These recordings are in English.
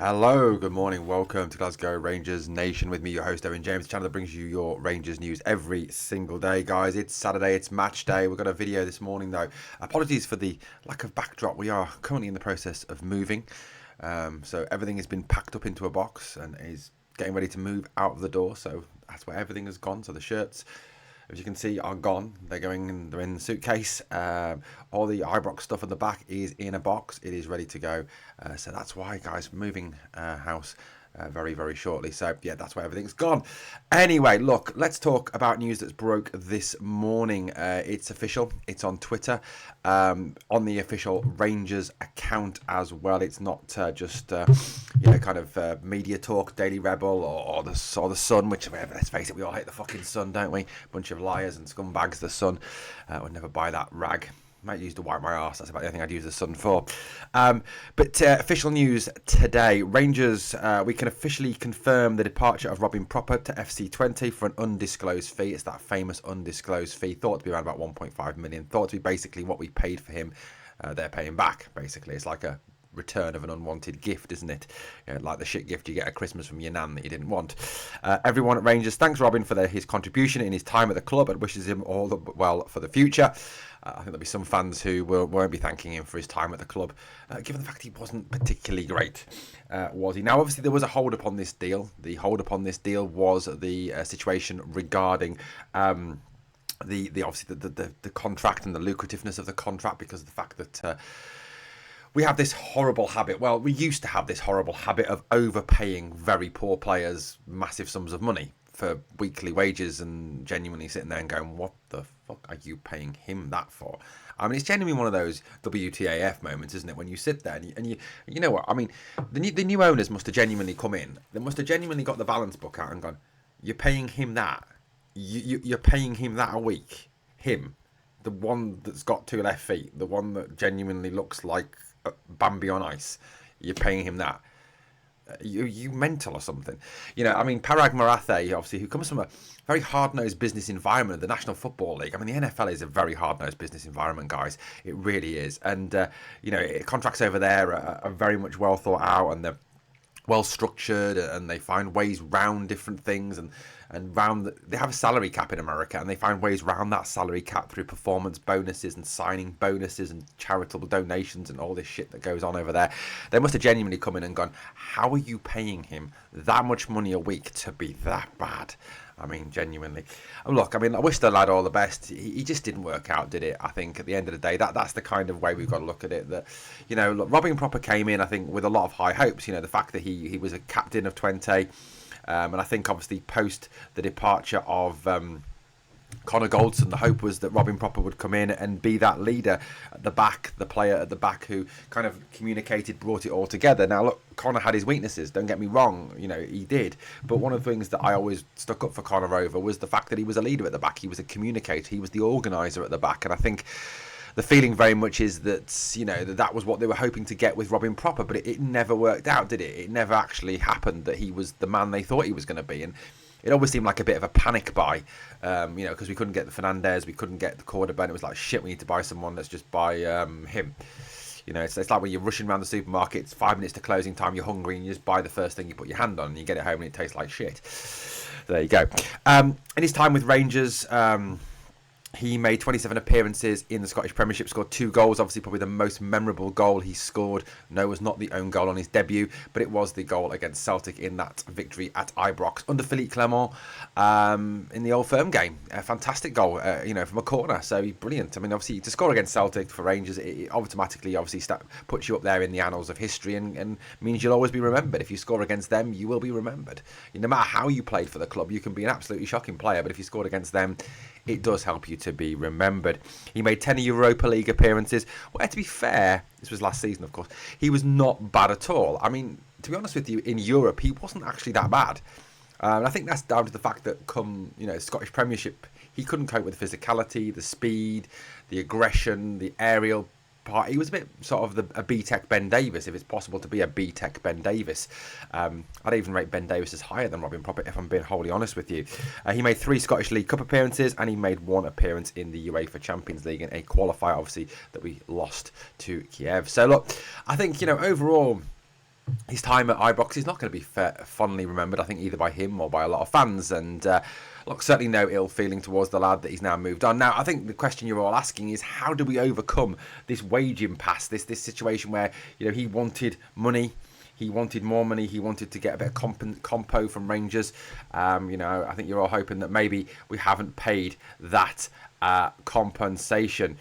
Hello, good morning, welcome to Glasgow Rangers Nation with me, your host Owen James, the channel that brings you your Rangers news every single day, guys. It's Saturday, it's match day. We've got a video this morning though. Apologies for the lack of backdrop. We are currently in the process of moving, so everything has been packed up into a box and is getting ready to move out of the door. So that's where everything has gone. So the shirts, as you can see, are gone. They're in the suitcase. All the Ibrox stuff on the back is in a box. It is ready to go. So that's why, guys, moving house very, very shortly. So, yeah, that's where everything's gone. Anyway, look, let's talk about news that's broke this morning. It's official. It's on Twitter, on the official Rangers account as well. It's not just, kind of media talk, Daily Rebel or the Sun, which, let's face it, we all hate the fucking Sun, don't we? Bunch of liars and scumbags, the Sun. Would never buy that rag. Might use to wipe my arse. That's about the only thing I'd use the Sun for. But official news today. Rangers, we can officially confirm the departure of Robin Propper to FC20 for an undisclosed fee. It's that famous undisclosed fee. Thought to be around about 1.5 million. Thought to be basically what we paid for him. They're paying back, basically. It's like a return of an unwanted gift, isn't it? Like the shit gift you get at Christmas from your nan that you didn't want. Everyone at Rangers thanks Robin for his contribution in his time at the club and wishes him all the well for the future. I think there'll be some fans who won't be thanking him for his time at the club, given the fact he wasn't particularly great, was he? Now, obviously, there was a hold up on this deal. The hold up on this deal was the situation regarding the contract and the lucrativeness of the contract, because of the fact that we have this horrible habit. Well, we used to have this horrible habit of overpaying very poor players massive sums of money for weekly wages, and genuinely sitting there and going, what the fuck are you paying him that for? I mean, it's genuinely one of those WTAF moments, isn't it? When you sit there and you know what? I mean, the new owners must have genuinely come in. They must have genuinely got the balance book out and gone, you're paying him that? You're paying him that a week? Him? The one that's got two left feet? The one that genuinely looks like Bambi on ice? You're paying him that? You mental or something? I mean, Parag Marathe, obviously, who comes from a very hard-nosed business environment, the National Football League. I mean, the NFL is a very hard-nosed business environment, guys. It really is. And, contracts over there are very much well thought out, and they're well structured, and they find ways round different things, and they have a salary cap in America, and they find ways round that salary cap through performance bonuses and signing bonuses and charitable donations and all this shit that goes on over there. They must have genuinely come in and gone, how are you paying him that much money a week to be that bad? I mean, genuinely. Look, I mean, I wish the lad all the best. He just didn't work out, did it? I think at the end of the day, that's the kind of way we've got to look at it. That, look, Robin Propper came in, I think, with a lot of high hopes. The fact that he was a captain of 20. And I think, obviously, post the departure of Connor Goldson, the hope was that Robin Propper would come in and be that leader at the back, the player at the back who kind of communicated, brought it all together. Now, look, Connor had his weaknesses, don't get me wrong, he did. But one of the things that I always stuck up for Connor over was the fact that he was a leader at the back. He was a communicator. He was the organiser at the back. And I think the feeling very much is that, that was what they were hoping to get with Robin Propper, but it never worked out, did it? It never actually happened that he was the man they thought he was going to be. And it always seemed like a bit of a panic buy, because we couldn't get the Fernandez, we couldn't get the Cordoba, and it was like, shit, we need to buy someone, let's just buy him. It's like when you're rushing around the supermarket, it's 5 minutes to closing time, you're hungry, and you just buy the first thing you put your hand on, and you get it home, and it tastes like shit. There you go. In his time with Rangers, he made 27 appearances in the Scottish Premiership, scored 2 goals. Obviously, probably the most memorable goal he scored. No, it was not the own goal on his debut, but it was the goal against Celtic in that victory at Ibrox under Philippe Clement in the Old Firm game. A fantastic goal, from a corner. So brilliant. I mean, obviously, to score against Celtic for Rangers, it automatically, puts you up there in the annals of history and means you'll always be remembered. If you score against them, you will be remembered. No matter how you played for the club, you can be an absolutely shocking player, but if you scored against them, it does help you to be remembered. He made 10 Europa League appearances. Well, to be fair, this was last season, of course, he was not bad at all. I mean, to be honest with you, in Europe, he wasn't actually that bad. And I think that's down to the fact that Scottish Premiership, he couldn't cope with the physicality, the speed, the aggression, the aerial part. He was a bit sort of a B-Tech Ben Davis, if it's possible to be a B-Tech Ben Davis. I'd even rate Ben Davis as higher than Robin Propper, if I'm being wholly honest with you. He made 3 Scottish League Cup appearances, and he made 1 appearance in the UEFA Champions League in a qualifier, obviously, that we lost to Kiev. So, look, I think, overall, his time at Ibrox is not going to be fondly remembered, I think, either by him or by a lot of fans. And look, certainly no ill feeling towards the lad that he's now moved on. Now, I think the question you're all asking is, how do we overcome this wage impasse, this situation where, you know, he wanted money, he wanted more money, he wanted to get a bit of compo from Rangers. You know, I think you're all hoping that maybe we haven't paid that compensation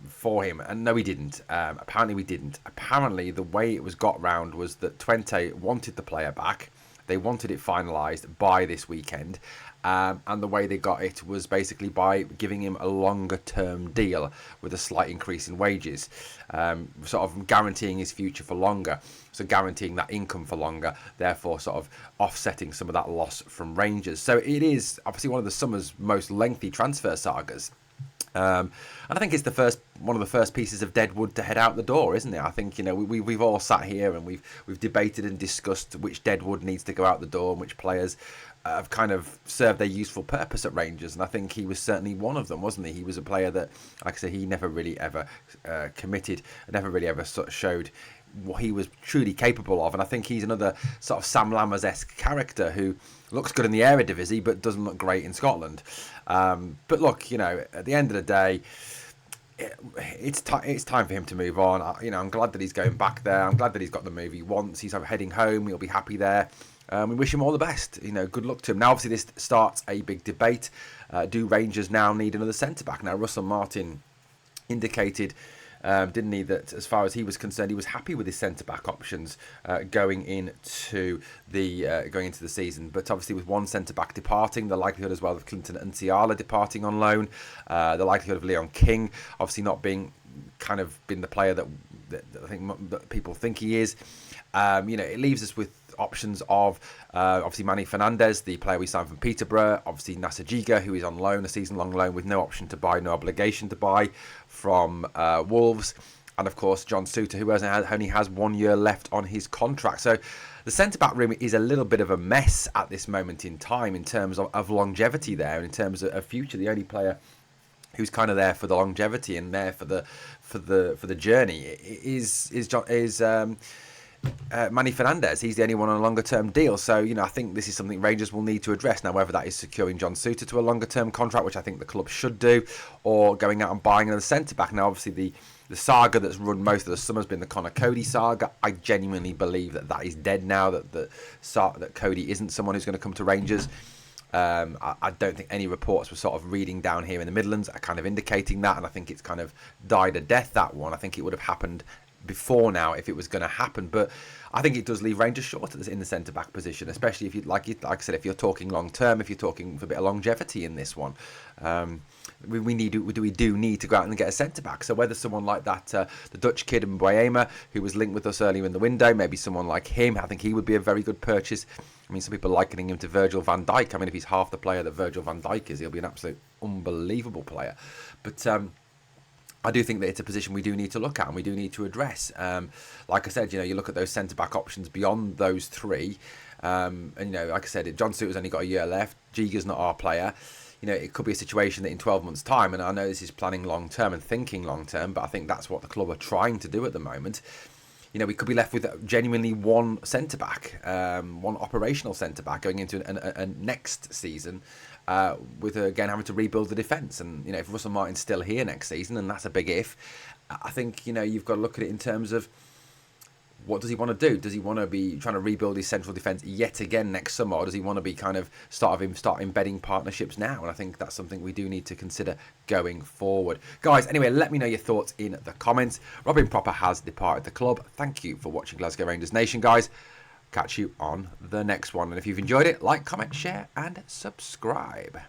for him, and no, we didn't. Apparently we didn't. Apparently the way it was got round was that Twente wanted the player back. They wanted it finalised by this weekend, and the way they got it was basically by giving him a longer term deal with a slight increase in wages, sort of guaranteeing his future for longer, so guaranteeing that income for longer, therefore sort of offsetting some of that loss from Rangers. So it is obviously one of the summer's most lengthy transfer sagas. And I think it's one of the first pieces of dead wood to head out the door, isn't it? I think, you know, we've all sat here and we've debated and discussed which dead wood needs to go out the door and which players have kind of served their useful purpose at Rangers. And I think he was certainly one of them, wasn't he? He was a player that, like I said, he never really ever committed, never really ever sort of showed what he was truly capable of. And I think he's another sort of Sam Lammers-esque character who looks good in the Eredivisie but doesn't look great in Scotland. But look, you know, at the end of the day, it's time for him to move on. You know, I'm glad that he's going back there. I'm glad that he's got the move he wants. He's heading home. He'll be happy there. We wish him all the best. You know, good luck to him. Now, obviously, this starts a big debate. Do Rangers now need another centre-back? Now, Russell Martin indicated, didn't he, that as far as he was concerned, he was happy with his centre-back options going into the season. But obviously, with one centre-back departing, the likelihood as well of Clinton and Tiala departing on loan, the likelihood of Leon King obviously not being been the player that I think that people think he is. You know, it leaves us with options of obviously Manny Fernandez, the player we signed from Peterborough, obviously Nasser Jiga, who is on loan, a season-long loan with no option to buy, no obligation to buy, from Wolves, and of course John Souttar, who only has 1 year left on his contract. So the centre-back room is a little bit of a mess at this moment in time in terms of longevity there, and in terms of future. The only player who's kind of there for the longevity and there for the journey is Manny Fernandez. He's the only one on a longer term deal. So, you know, I think this is something Rangers will need to address. Now, whether that is securing John Souttar to a longer term contract, which I think the club should do, or going out and buying another centre back. Now, obviously the saga that's run most of the summer has been the Connor Cody saga. I genuinely believe that is dead now, that Cody isn't someone who's going to come to Rangers. I don't think any reports were sort of reading down here in the Midlands are kind of indicating that, and I think it's kind of died a death, that one. I think it would have happened before now if it was going to happen, but I think it does leave Rangers short in the centre back position, especially if you like I said, if you're talking long term, if you're talking for a bit of longevity in this one. We do need to go out and get a centre back. So whether someone like that, the Dutch kid Mboyema, who was linked with us earlier in the window, maybe someone like him, I think he would be a very good purchase. I mean, some people are likening him to Virgil van Dijk. I mean, if he's half the player that Virgil van Dijk is, he'll be an absolute unbelievable player. But I do think that it's a position we do need to look at and we do need to address. Like I said, you know, you look at those centre-back options beyond those three. And, you know, like I said, John Souttar's only got a year left. Jiga's not our player. You know, it could be a situation that in 12 months' time, and I know this is planning long-term and thinking long-term, but I think that's what the club are trying to do at the moment. You know, we could be left with genuinely one centre-back, one operational centre-back going into a next season, with again having to rebuild the defence. And, you know, if Russell Martin's still here next season, and that's a big if, I think, you know, you've got to look at it in terms of what does he want to do? Does he want to be trying to rebuild his central defence yet again next summer, or does he want to be kind of start embedding partnerships now? And I think that's something we do need to consider going forward. Guys, anyway, let me know your thoughts in the comments. Robin Proper has departed the club. Thank you for watching Glasgow Rangers Nation, guys. Catch you on the next one. And if you've enjoyed it, like, comment, share and subscribe.